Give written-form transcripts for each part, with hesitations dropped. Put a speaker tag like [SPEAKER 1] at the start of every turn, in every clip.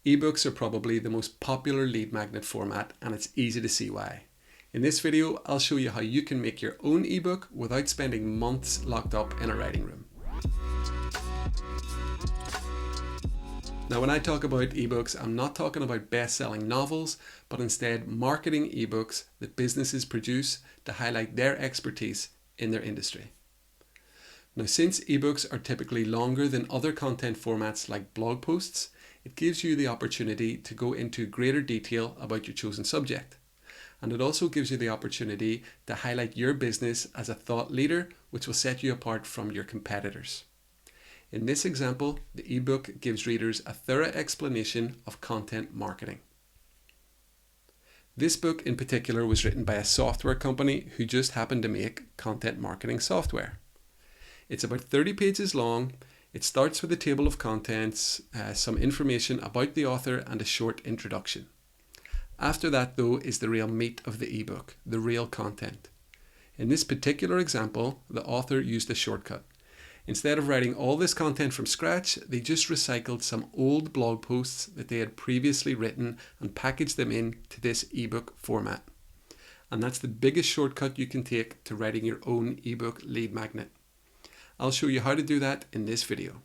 [SPEAKER 1] eBooks are probably the most popular lead magnet format, and it's easy to see why. In this video, I'll show you how you can make your own ebook without spending months locked up in a writing room. Now, when I talk about ebooks, I'm not talking about best-selling novels, but instead marketing ebooks that businesses produce to highlight their expertise in their industry. Now, since ebooks are typically longer than other content formats like blog posts, it gives you the opportunity to go into greater detail about your chosen subject. And it also gives you the opportunity to highlight your business as a thought leader, which will set you apart from your competitors. In this example, the ebook gives readers a thorough explanation of content marketing. This book in particular was written by a software company who just happened to make content marketing software. It's about 30 pages long. It starts with a table of contents, some information about the author, and a short introduction. After that, though, is the real meat of the ebook, the real content. In this particular example, the author used a shortcut. Instead of writing all this content from scratch, they just recycled some old blog posts that they had previously written and packaged them into this ebook format. And that's the biggest shortcut you can take to writing your own ebook lead magnet. I'll show you how to do that in this video.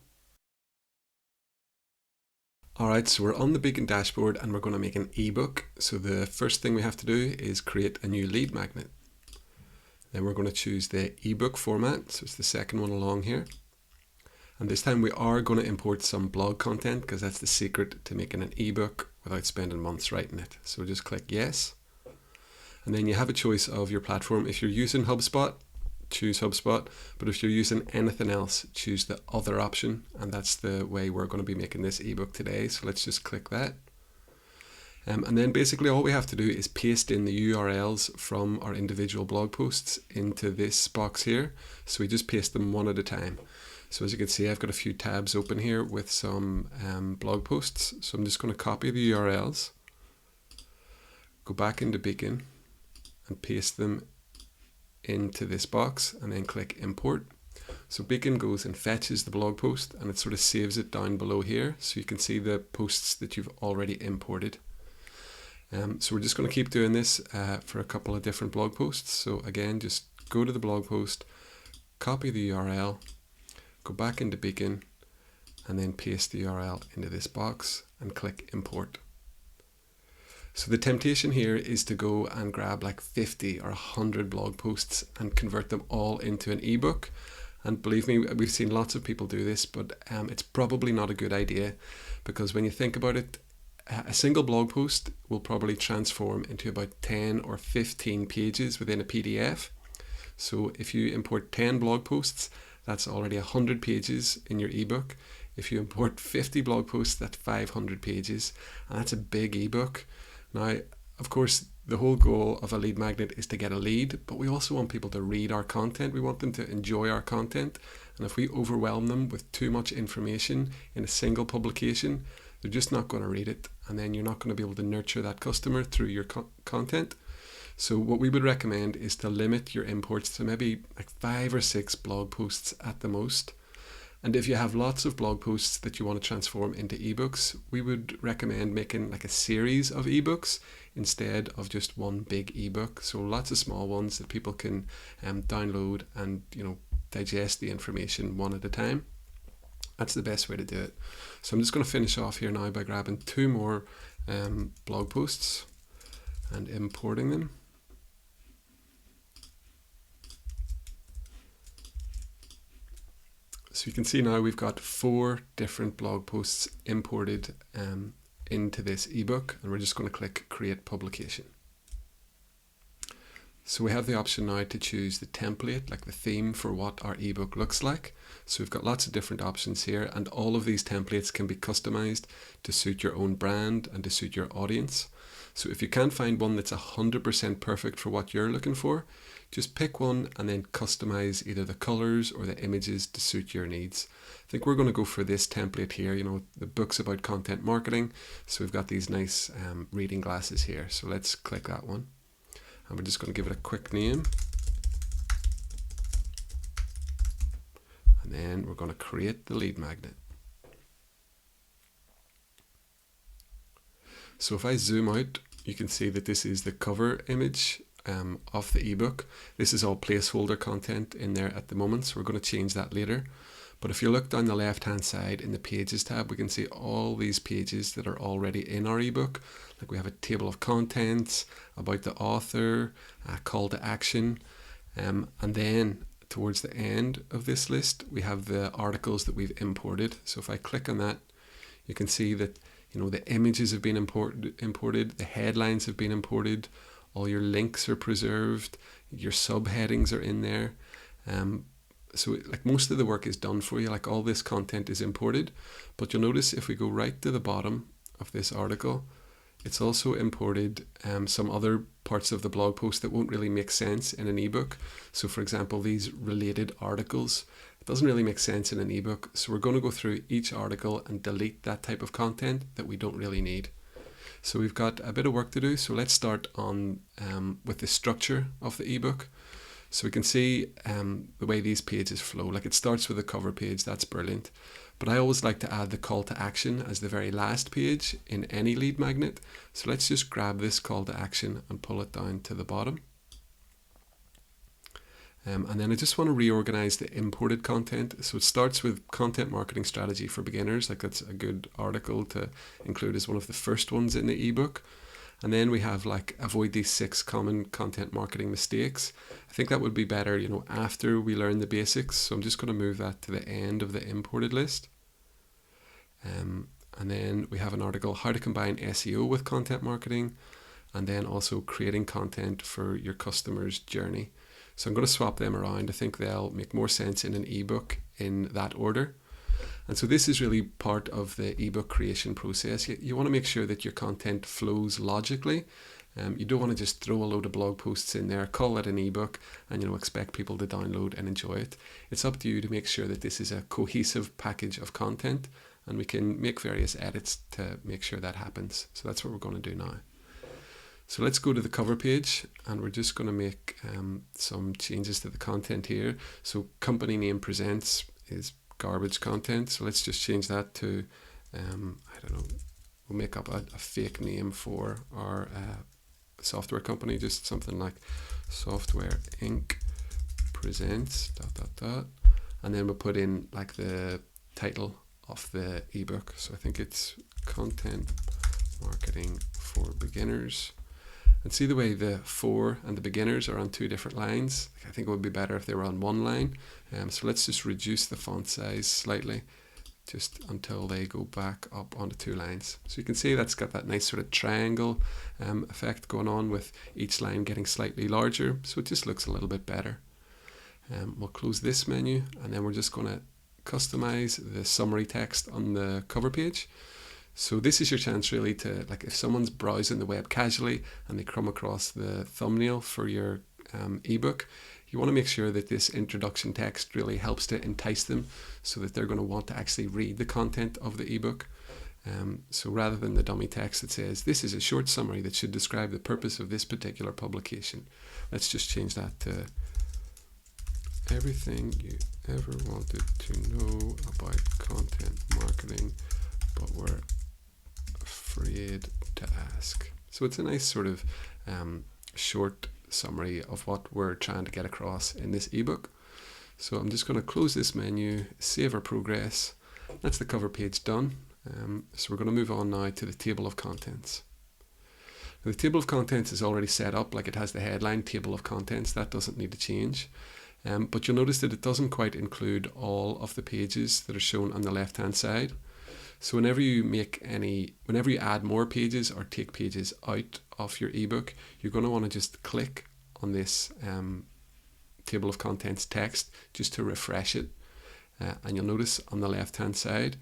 [SPEAKER 1] Alright, so we're on the Beacon dashboard and we're going to make an ebook. So the first thing we have to do is create a new lead magnet. Then we're going to choose the ebook format, so it's the second one along here. And this time we are going to import some blog content because that's the secret to making an ebook without spending months writing it. So just click yes. And then you have a choice of your platform. If you're using HubSpot, choose HubSpot, but if you're using anything else, choose the other option, and that's the way we're going to be making this ebook today. So let's just click that. And then basically all we have to do is paste in the URLs from our individual blog posts into this box here. So we just paste them one at a time. So as you can see, I've got a few tabs open here with some blog posts. So I'm just going to copy the URLs, go back into Beacon and paste them into this box and then click import. So Beacon goes and fetches the blog post and it sort of saves it down below here so you can see the posts that you've already imported. So we're just going to keep doing this for a couple of different blog posts. So again, just go to the blog post, copy the URL, go back into Beacon and then paste the URL into this box and click import. So the temptation here is to go and grab like 50 or 100 blog posts and convert them all into an ebook. And believe me, we've seen lots of people do this, but it's probably not a good idea because when you think about it, a single blog post will probably transform into about 10 or 15 pages within a PDF. So if you import 10 blog posts, that's already 100 pages in your ebook. If you import 50 blog posts, that's 500 pages, and that's a big ebook. Now, of course, the whole goal of a lead magnet is to get a lead, but we also want people to read our content. We want them to enjoy our content. And if we overwhelm them with too much information in a single publication, they're just not going to read it. And then you're not going to be able to nurture that customer through your content. So what we would recommend is to limit your imports to maybe like 5 or 6 blog posts at the most. And if you have lots of blog posts that you want to transform into ebooks, we would recommend making like a series of ebooks instead of just one big ebook. So lots of small ones that people can download and digest the information one at a time. That's the best way to do it. So I'm just going to finish off here now by grabbing 2 more blog posts and importing them. So you can see now we've got 4 different blog posts imported into this ebook, and we're just going to click Create Publication. So we have the option now to choose the template, like the theme for what our ebook looks like. So we've got lots of different options here, and all of these templates can be customized to suit your own brand and to suit your audience. So if you can't find one that's 100% perfect for what you're looking for, just pick one and then customize either the colors or the images to suit your needs. I think we're going to go for this template here, the book's about content marketing. So we've got these nice reading glasses here. So let's click that one. And we're just going to give it a quick name. And then we're going to create the lead magnet. So if I zoom out, you can see that this is the cover image of the ebook. This is all placeholder content in there at the moment, so we're going to change that later. But if you look down the left hand side in the pages tab, we can see all these pages that are already in our ebook. Like we have a table of contents, about the author, a call to action, and then towards the end of this list we have the articles that we've imported. So if I click on that, you can see that the images have been imported, the headlines have been imported, all your links are preserved, your subheadings are in there. So like most of the work is done for you, like all this content is imported. But you'll notice if we go right to the bottom of this article, it's also imported some other parts of the blog post that won't really make sense in an ebook. So for example, these related articles, it doesn't really make sense in an ebook. So we're going to go through each article and delete that type of content that we don't really need. So we've got a bit of work to do. So let's start on with the structure of the ebook. So we can see the way these pages flow. Like it starts with a cover page, that's brilliant. But I always like to add the call to action as the very last page in any lead magnet. So let's just grab this call to action and pull it down to the bottom. And then I just want to reorganize the imported content. So it starts with content marketing strategy for beginners. Like that's a good article to include as one of the first ones in the ebook. And then we have like avoid these 6 common content marketing mistakes. I think that would be better, after we learn the basics. So I'm just going to move that to the end of the imported list. And then we have an article, how to combine SEO with content marketing, and then also creating content for your customer's journey. So I'm going to swap them around. I think they'll make more sense in an ebook in that order. And so this is really part of the ebook creation process. You want to make sure that your content flows logically. You don't want to just throw a load of blog posts in there, call it an ebook, and expect people to download and enjoy it. It's up to you to make sure that this is a cohesive package of content, and we can make various edits to make sure that happens. So that's what we're going to do now. So let's go to the cover page, and we're just going to make some changes to the content here. So company name presents is garbage content, so let's just change that to I don't know, we'll make up a fake name for our software company, just something like Software Inc. presents ... and then we'll put in like the title of the ebook. So I think it's content marketing for beginners. And see the way the for and the beginners are on 2 different lines? I think it would be better if they were on 1 line. So let's just reduce the font size slightly, just until they go back up onto 2 lines. So you can see that's got that nice sort of triangle effect going on, with each line getting slightly larger. So it just looks a little bit better. We'll close this menu, and then we're just going to customize the summary text on the cover page. So this is your chance really to, like, if someone's browsing the web casually and they come across the thumbnail for your ebook, you want to make sure that this introduction text really helps to entice them, so that they're going to want to actually read the content of the ebook. So rather than the dummy text that says, this is a short summary that should describe the purpose of this particular publication, let's just change that to everything you ever wanted to know about content marketing, but were afraid to ask. So it's a nice sort of short summary of what we're trying to get across in this ebook. So I'm just going to close this menu, save our progress. That's the cover page done. So we're going to move on now to the table of contents. Now, the table of contents is already set up, like it has the headline table of contents. That doesn't need to change. But you'll notice that it doesn't quite include all of the pages that are shown on the left hand side. So whenever you add more pages or take pages out of your ebook, you're going to want to just click on this table of contents text just to refresh it. And you'll notice on the left hand side,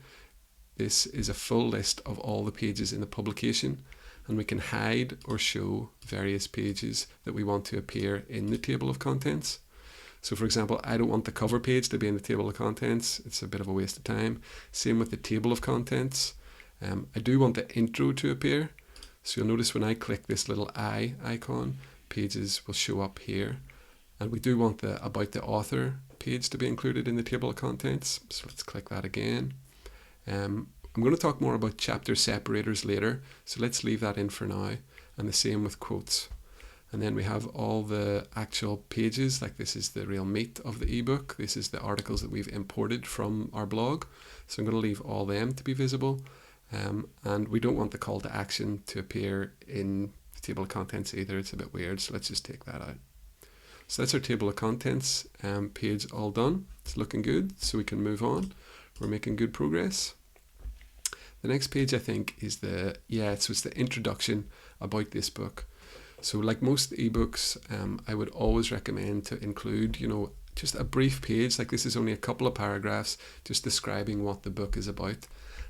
[SPEAKER 1] this is a full list of all the pages in the publication, and we can hide or show various pages that we want to appear in the table of contents. So for example, I don't want the cover page to be in the table of contents. It's a bit of a waste of time. Same with the table of contents. I do want the intro to appear. So you'll notice when I click this little eye icon, pages will show up here. And we do want the about the author page to be included in the table of contents. So let's click that again. I'm going to talk more about chapter separators later, so let's leave that in for now, and the same with quotes. And then we have all the actual pages, like this is the real meat of the ebook. This is the articles that we've imported from our blog. So I'm going to leave all them to be visible. And we don't want the call to action to appear in the table of contents either. It's a bit weird, so let's just take that out. So that's our table of contents page all done. It's looking good, so we can move on. We're making good progress. The next page, I think, is it's the introduction about this book. So like most ebooks, I would always recommend to include, just a brief page. Like this is only a couple of paragraphs just describing what the book is about.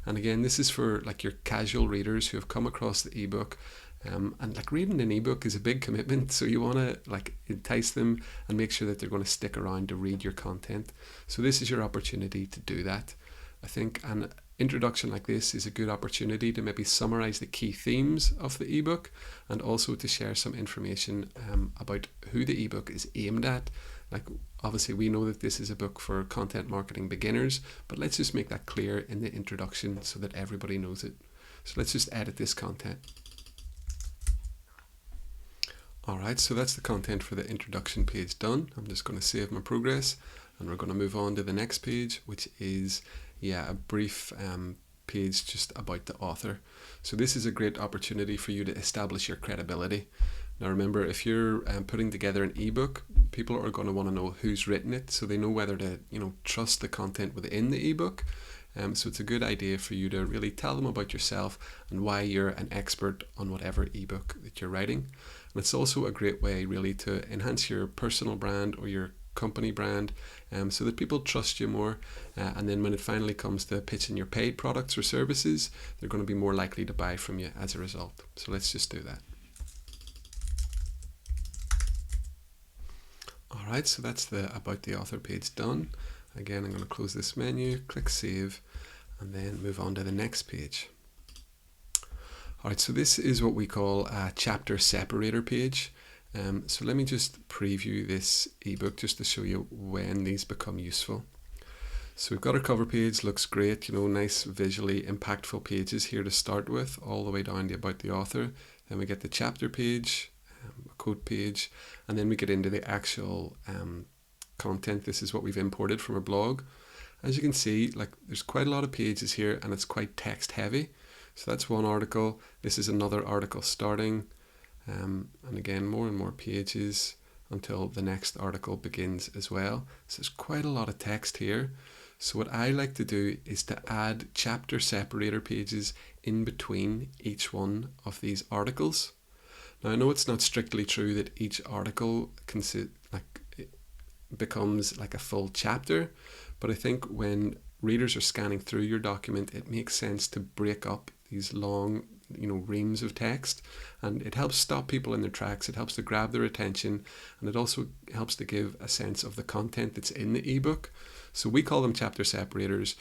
[SPEAKER 1] And again, this is for like your casual readers who have come across the ebook. And like reading an ebook is a big commitment, so you want to like entice them and make sure that they're going to stick around to read your content. So this is your opportunity to do that. I think an introduction like this is a good opportunity to maybe summarize the key themes of the ebook and also to share some information about who the ebook is aimed at. Like obviously we know that this is a book for content marketing beginners, but let's just make that clear in the introduction so that everybody knows it. So let's just edit this content. Alright, so that's the content for the introduction page done. I'm just going to save my progress and we're going to move on to the next page, which is a brief page just about the author. So this is a great opportunity for you to establish your credibility. Now remember, if you're putting together an ebook, people are going to want to know who's written it, so they know whether to trust the content within the ebook. So it's a good idea for you to really tell them about yourself and why you're an expert on whatever ebook that you're writing. And it's also a great way really to enhance your personal brand or your company brand, so that people trust you more, and then when it finally comes to pitching your paid products or services, they're going to be more likely to buy from you as a result. So let's just do that. Alright, so that's the about the author page done. Again, I'm going to close this menu, click save, and then move on to the next page. Alright, so this is what we call a chapter separator page. So let me just preview this ebook just to show you when these become useful. So we've got our cover page, looks great, nice visually impactful pages here to start with, all the way down to about the author. Then we get the chapter page, a quote page, and then we get into the actual content. This is what we've imported from our blog. As you can see, like there's quite a lot of pages here and it's quite text heavy. So that's one article. This is another article starting. And again, more and more pages until the next article begins as well. So there's quite a lot of text here. So what I like to do is to add chapter separator pages in between each one of these articles. Now I know it's not strictly true that each article becomes like a full chapter, but I think when readers are scanning through your document, it makes sense to break up these long reams of text, and it helps stop people in their tracks, it helps to grab their attention, and it also helps to give a sense of the content that's in the ebook. So we call them chapter separators.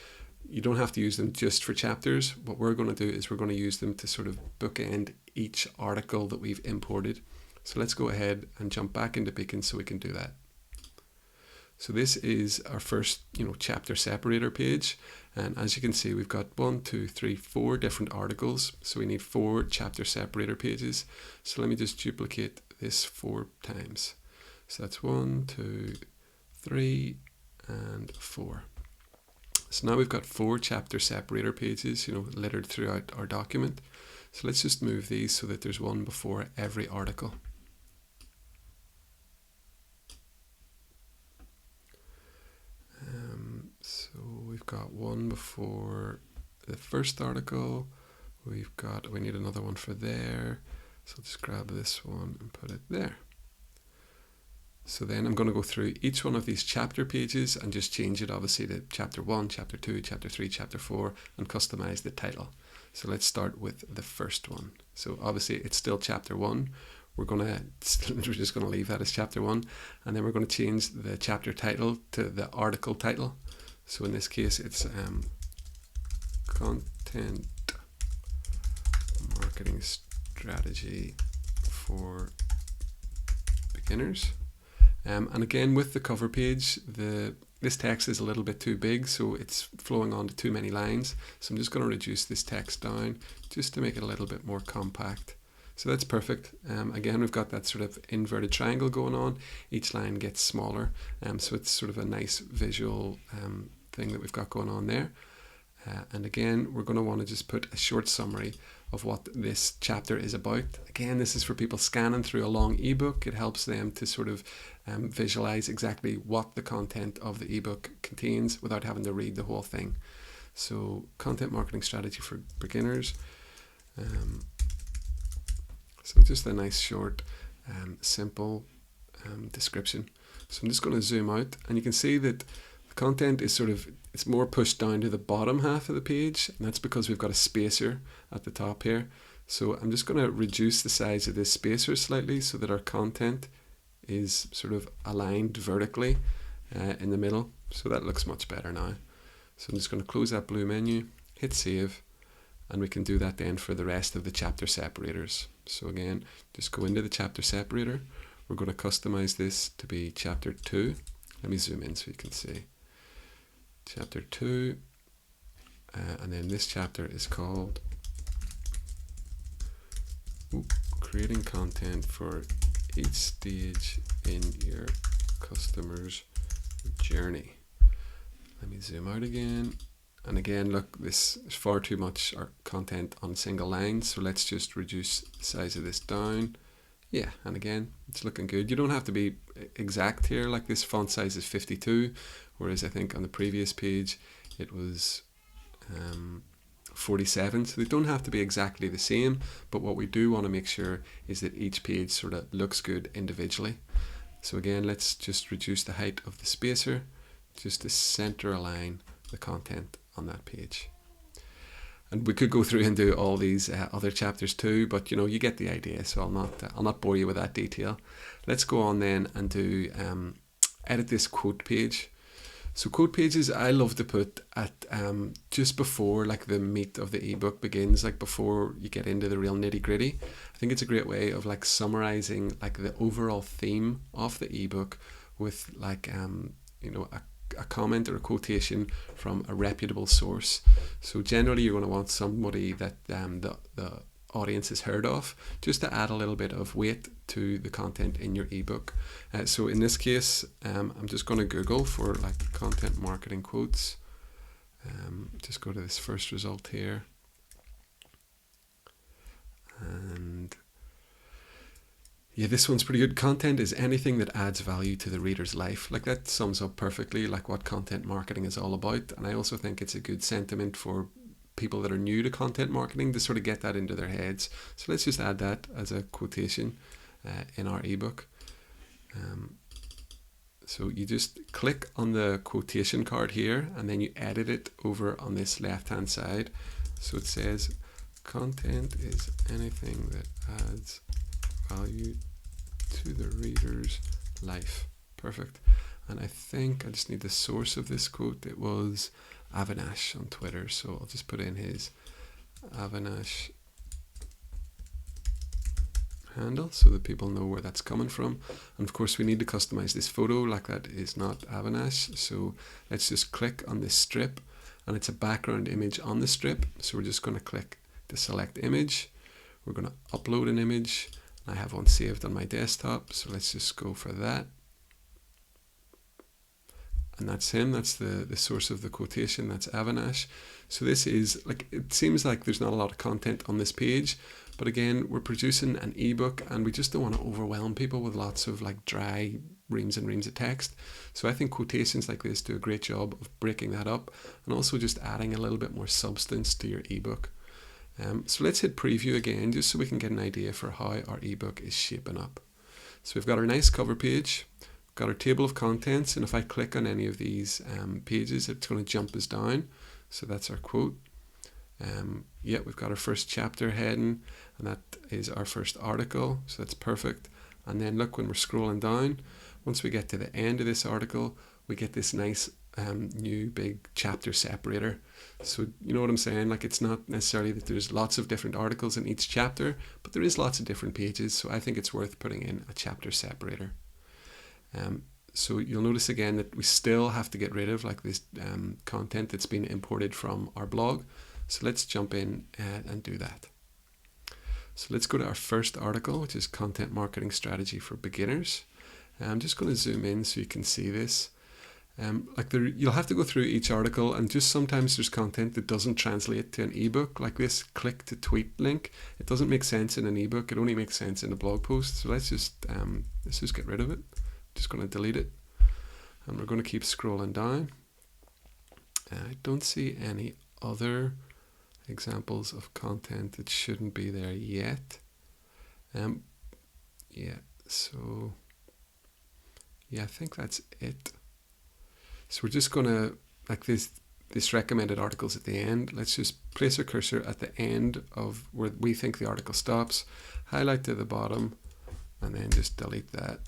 [SPEAKER 1] You don't have to use them just for chapters. What we're going to do is we're going to use them to sort of bookend each article that we've imported. So let's go ahead and jump back into Beacon so we can do that. So this is our first, chapter separator page. And as you can see, we've got 4 different articles. So we need 4 chapter separator pages. So let me just duplicate this 4 times. So that's 1, 2, 3, and 4. So now we've got 4 chapter separator pages, littered throughout our document. So let's just move these so that there's one before every article. So we've got one before the first article. We need another one for there. So I'll just grab this one and put it there. So then I'm going to go through each one of these chapter pages and just change it obviously to chapter 1, chapter 2, chapter 3, chapter 4, and customize the title. So let's start with the first one. So obviously it's still chapter 1. We're just going to leave that as chapter 1, and then we're going to change the chapter title to the article title. So in this case it's content marketing strategy for beginners. And again, with the cover page, this text is a little bit too big, so it's flowing onto too many lines. So I'm just going to reduce this text down just to make it a little bit more compact. So that's perfect. Again, we've got that sort of inverted triangle going on. Each line gets smaller, so it's sort of a nice visual thing that we've got going on there. And again, we're going to want to just put a short summary of what this chapter is about. Again, this is for people scanning through a long ebook. It helps them to sort of visualize exactly what the content of the ebook contains without having to read the whole thing. So, content marketing strategy for beginners. So just a nice short, simple description. So I'm just going to zoom out, and you can see that the content is it's more pushed down to the bottom half of the page, and that's because we've got a spacer at the top here. So I'm just going to reduce the size of this spacer slightly so that our content is sort of aligned vertically in the middle. So that looks much better now. So I'm just going to close that blue menu, hit save, and we can do that then for the rest of the chapter separators. So again, just go into the chapter separator. We're going to customize this to be chapter 2. Let me zoom in so you can see. Chapter 2, and then this chapter is called Creating Content for Each Stage in Your Customer's Journey. Let me zoom out again. And again, look, this is far too much our content on single lines, so let's just reduce the size of this down. Yeah, and again, it's looking good. You don't have to be exact here, like this font size is 52, whereas I think on the previous page it was 47, so they don't have to be exactly the same, but what we do want to make sure is that each page sort of looks good individually. So again, let's just reduce the height of the spacer just to center align the content on that page. And we could go through and do all these other chapters too, but you know, you get the idea, so I'll not bore you with that detail. Let's go on then and do edit this quote page. So quote pages I love to put at just before like the meat of the ebook begins, like before you get into the real nitty gritty. I think it's a great way of like summarizing like the overall theme of the ebook with like you know, a comment or a quotation from a reputable source. So generally you're going to want somebody that the audience has heard of, just to add a little bit of weight to the content in your ebook. So in this case, I'm just going to Google for like content marketing quotes. Just go to this first result here. And yeah, this one's pretty good. Content is anything that adds value to the reader's life. Like that sums up perfectly like what content marketing is all about. And I also think it's a good sentiment for people that are new to content marketing to sort of get that into their heads. So let's just add that as a quotation in our ebook. So you just click on the quotation card here and then you edit it over on this left hand side. So it says content is anything that adds value to the reader's life. Perfect. And I think I just need the source of this quote. It was Avinash on Twitter, so I'll just put in his Avinash handle so that people know where that's coming from. And of course we need to customize this photo, like that is not Avinash, so let's just click on this strip, and it's a background image on the strip, so we're just going to click to select image. We're going to upload an image. I have one saved on my desktop, so let's just go for that. And that's him, that's the source of the quotation, that's Avinash. So this is, like, it seems like there's not a lot of content on this page, but again, we're producing an ebook and we just don't want to overwhelm people with lots of like dry reams and reams of text. So I think quotations like this do a great job of breaking that up and also just adding a little bit more substance to your ebook. So let's hit preview again, just so we can get an idea for how our ebook is shaping up. So we've got our nice cover page, we've got our table of contents, and if I click on any of these pages, it's going to jump us down. So that's our quote. Yeah, we've got our first chapter heading, and that is our first article, so that's perfect. And then look, when we're scrolling down, once we get to the end of this article, we get this nice new big chapter separator. So you know what I'm saying, like it's not necessarily that there's lots of different articles in each chapter, but there is lots of different pages, so I think it's worth putting in a chapter separator. So you'll notice again that we still have to get rid of like this content that's been imported from our blog. So let's jump in and do that. So let's go to our first article, which is Content Marketing Strategy for Beginners. I'm just going to zoom in so you can see this. You'll have to go through each article, and just sometimes there's content that doesn't translate to an ebook, like this click to tweet link. It doesn't make sense in an ebook. It only makes sense in a blog post. So let's just get rid of it. Just going to delete it, and we're going to keep scrolling down. I don't see any other examples of content that shouldn't be there yet. I think that's it. So we're just going to, like this recommended articles at the end. Let's just place our cursor at the end of where we think the article stops, highlight to the bottom, and then just delete that.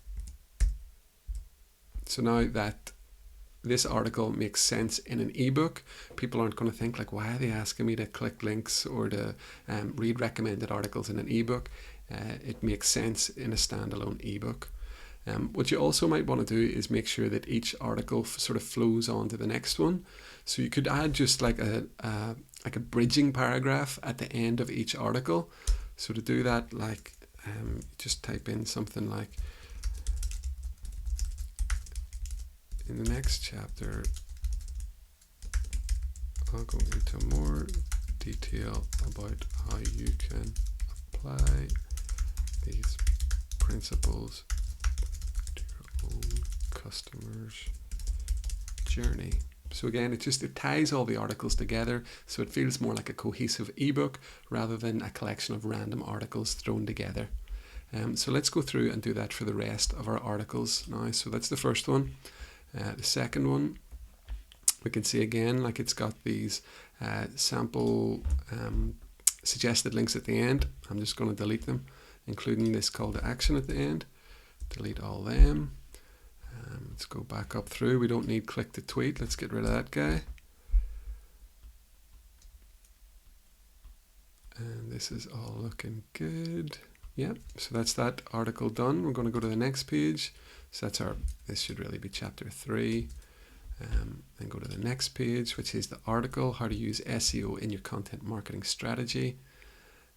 [SPEAKER 1] So now that this article makes sense in an ebook, people aren't going to think like, why are they asking me to click links or to read recommended articles in an ebook? It makes sense in a standalone ebook. What you also might want to do is make sure that each article sort of flows on to the next one. So you could add just like a bridging paragraph at the end of each article. So to do that, just type in something like, in the next chapter, I'll go into more detail about how you can apply these principles to your own customer's journey. So again, it ties all the articles together, so it feels more like a cohesive ebook rather than a collection of random articles thrown together. So let's go through and do that for the rest of our articles now. So that's the first one. The second one, we can see again, like it's got these sample suggested links at the end. I'm just going to delete them, including this call to action at the end. Delete all them. Let's go back up through. We don't need click to tweet. Let's get rid of that guy. And this is all looking good. Yeah, so that's that article done. We're going to go to the next page. So this should really be chapter 3. Then go to the next page, which is the article, how to use SEO in your content marketing strategy.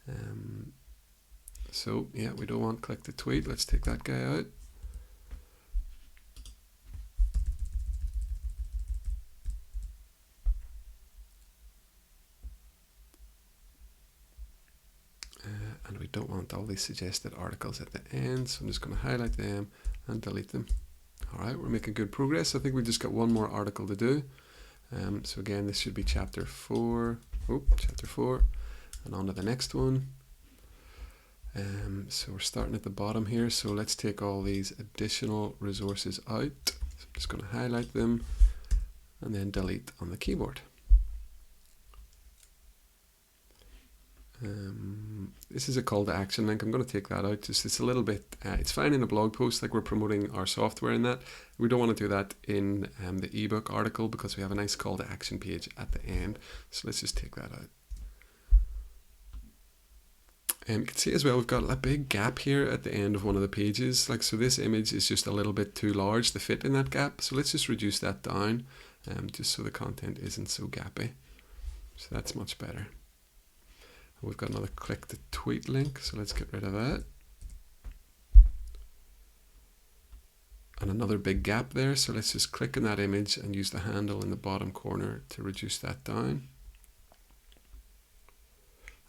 [SPEAKER 1] We don't want click to tweet. Let's take that guy out. And we don't want all these suggested articles at the end, so I'm just going to highlight them and delete them. Alright, we're making good progress. I think we've just got one more article to do. So again, this should be chapter 4. Chapter 4. And on to the next one. So we're starting at the bottom here. So let's take all these additional resources out. So I'm just going to highlight them and then delete on the keyboard. This is a call to action link. I'm going to take that out. It's a little bit, it's fine in a blog post, like we're promoting our software in that. We don't want to do that in the ebook article because we have a nice call to action page at the end. So let's just take that out. And you can see as well, we've got a big gap here at the end of one of the pages. So this image is just a little bit too large to fit in that gap. So let's just reduce that down, just so the content isn't so gappy. So that's much better. We've got another click to tweet link, so let's get rid of that. And another big gap there, so let's just click on that image and use the handle in the bottom corner to reduce that down.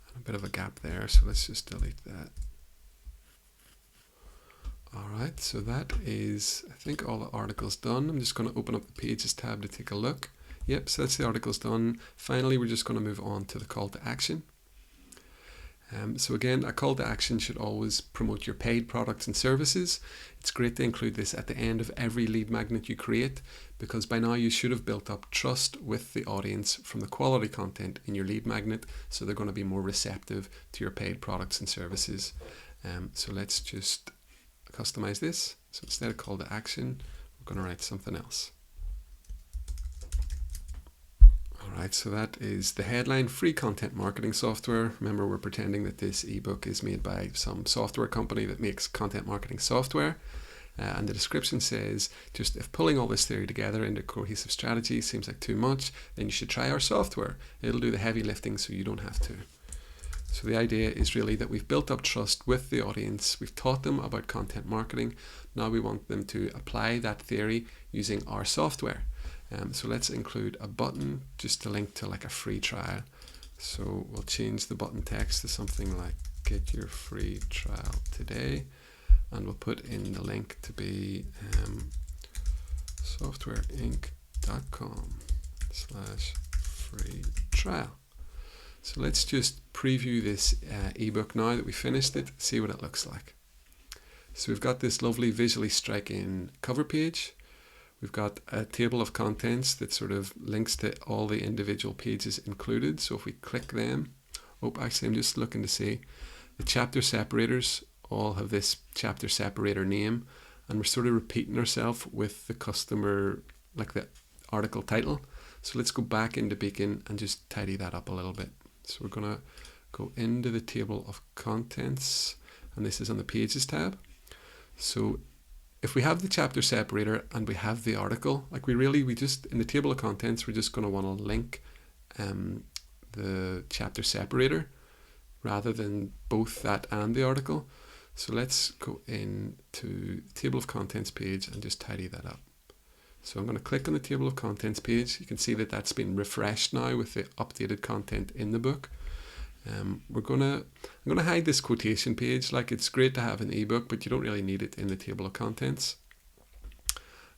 [SPEAKER 1] And a bit of a gap there, so let's just delete that. Alright, so that is, I think, all the articles done. I'm just going to open up the Pages tab to take a look. Yep, so that's the articles done. Finally, we're just going to move on to the call to action. So again, a call to action should always promote your paid products and services. It's great to include this at the end of every lead magnet you create, because by now you should have built up trust with the audience from the quality content in your lead magnet, so they're going to be more receptive to your paid products and services. So let's just customize this. So instead of call to action, we're going to write something else. Alright, so that is the headline, free content marketing software. Remember, we're pretending that this ebook is made by some software company that makes content marketing software. And the description says, just if pulling all this theory together into cohesive strategy seems like too much, then you should try our software. It'll do the heavy lifting so you don't have to. So the idea is really that we've built up trust with the audience. We've taught them about content marketing. Now we want them to apply that theory using our software. So let's include a button just to link to like a free trial. So we'll change the button text to something like get your free trial today. And we'll put in the link to be softwareinc.com/free trial. So let's just preview this ebook now that we finished it, see what it looks like. So we've got this lovely visually striking cover page. We've got a table of contents that sort of links to all the individual pages included. So if we click them, actually I'm just looking to see the chapter separators all have this chapter separator name, and we're sort of repeating ourselves with the customer, like the article title. So let's go back into Beacon and just tidy that up a little bit. So we're going to go into the table of contents, and this is on the pages tab. So if we have the chapter separator and we have the article, like we just, in the table of contents, we're just going to want to link the chapter separator rather than both that and the article. So let's go into the table of contents page and just tidy that up. So I'm going to click on the table of contents page. You can see that that's been refreshed now with the updated content in the book. I'm going to hide this quotation page. Like, it's great to have an ebook, but you don't really need it in the table of contents.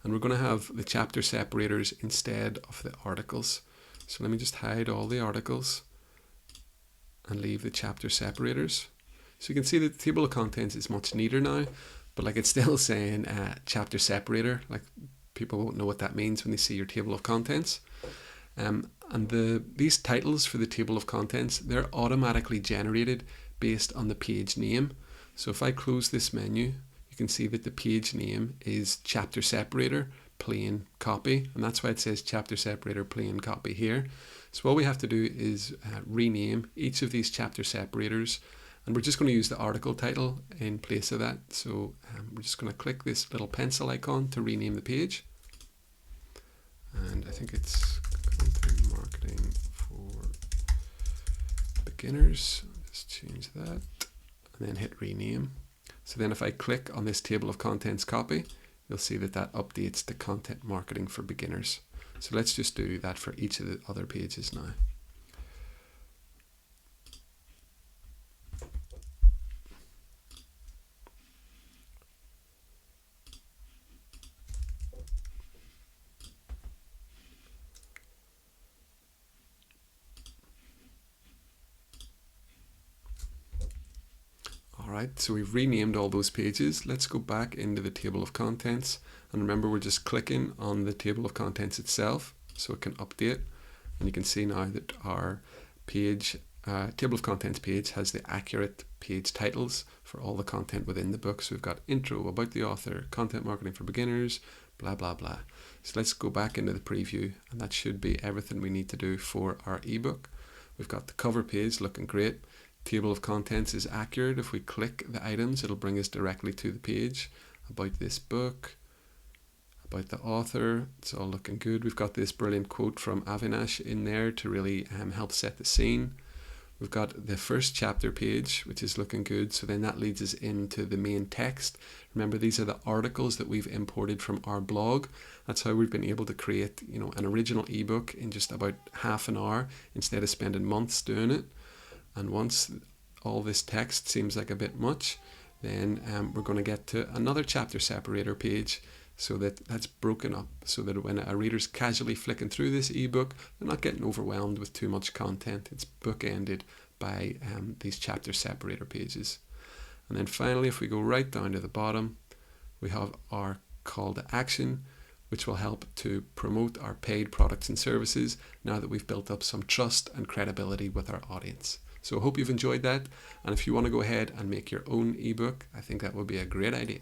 [SPEAKER 1] And we're going to have the chapter separators instead of the articles. So let me just hide all the articles and leave the chapter separators. So you can see that the table of contents is much neater now, but like it's still saying chapter separator. Like, people won't know what that means when they see your table of contents. And these titles for the table of contents, they're automatically generated based on the page name. So if I close this menu, you can see that the page name is chapter separator plain copy, and that's why it says chapter separator plain copy here. So all we have to do is rename each of these chapter separators, and we're just going to use the article title in place of that. So we're just going to click this little pencil icon to rename the page. And I think it's content marketing for beginners. Just change that and then hit rename. So then if I click on this table of contents copy, you'll see that that updates to content marketing for beginners. So let's just do that for each of the other pages now. Alright, so we've renamed all those pages. Let's go back into the table of contents, and remember we're just clicking on the table of contents itself so it can update, and you can see now that our page table of contents page has the accurate page titles for all the content within the book. So we've got intro, about the author, content marketing for beginners, blah blah blah. So let's go back into the preview, and that should be everything we need to do for our ebook. We've got the cover page looking great. Table of contents is accurate. If we click the items, it'll bring us directly to the page. About this book, about the author, it's all looking good. We've got this brilliant quote from Avinash in there to really help set the scene. We've got the first chapter page, which is looking good. So then that leads us into the main text. Remember, these are the articles that we've imported from our blog. That's how we've been able to create, an original ebook in just about half an hour instead of spending months doing it. And once all this text seems like a bit much, then we're going to get to another chapter separator page, so that that's broken up, so that when a reader's casually flicking through this ebook, they're not getting overwhelmed with too much content. It's bookended by these chapter separator pages. And then finally, if we go right down to the bottom, we have our call to action, which will help to promote our paid products and services now that we've built up some trust and credibility with our audience. So I hope you've enjoyed that, and if you want to go ahead and make your own ebook, I think that would be a great idea.